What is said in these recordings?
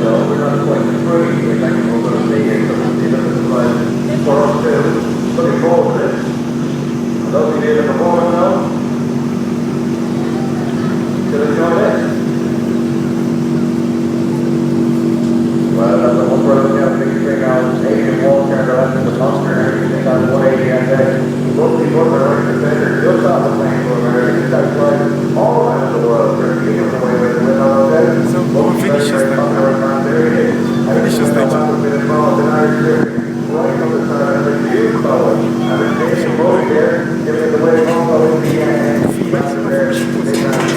we're not quite free. We think we're going to see it, so we'll see that this is like for us too. Looking forward to this. For those of you that are performing now, still enjoy this. Well, that's the one brother we have a big thing on Asian Walker, the rest of the monster, and everything on 180, and then both people are like the defender, just off the plane for America, that's like all around the world, for being the way with the window of that. So, finish Very popular around there, it is. Finish the stage. I've been involved in Irish Derby, right from the start, and it's beautiful. I've been taking both there, giving it away home, but in the end, there, they can't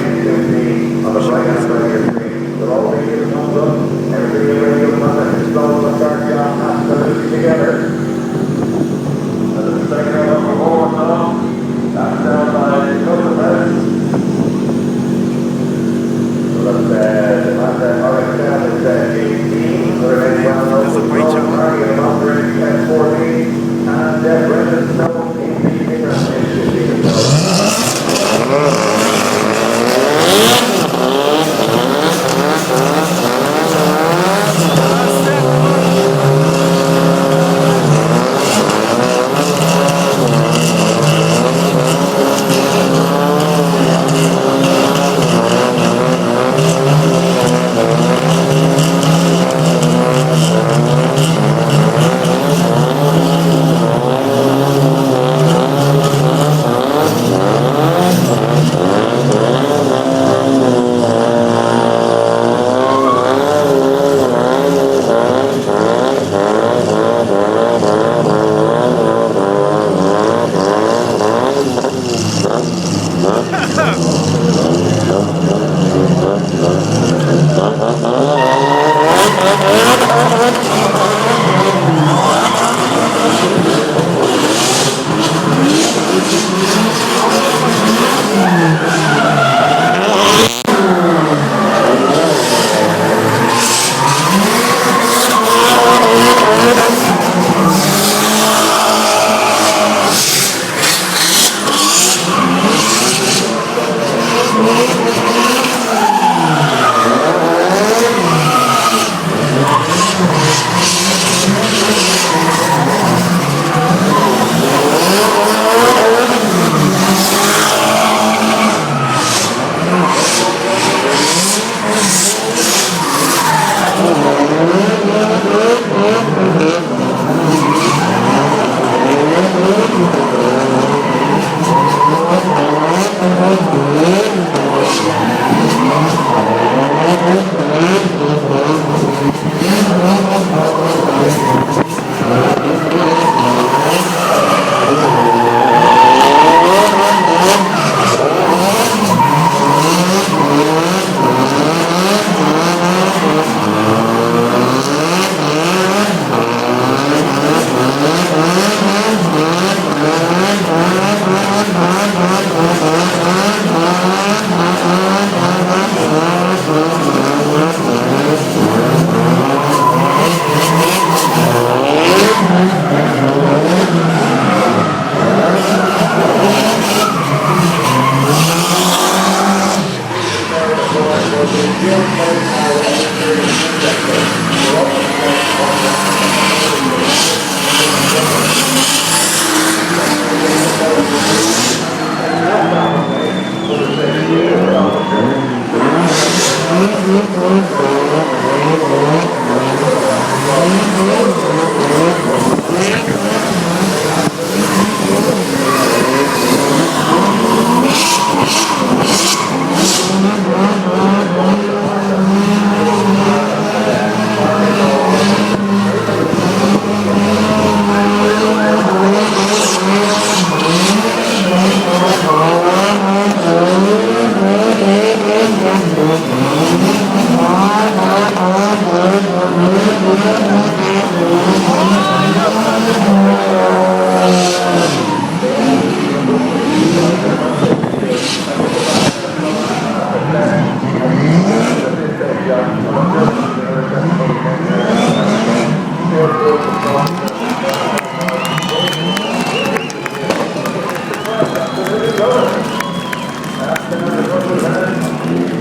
see on the right hand side of your screen. But all they give is thumbs up, everybody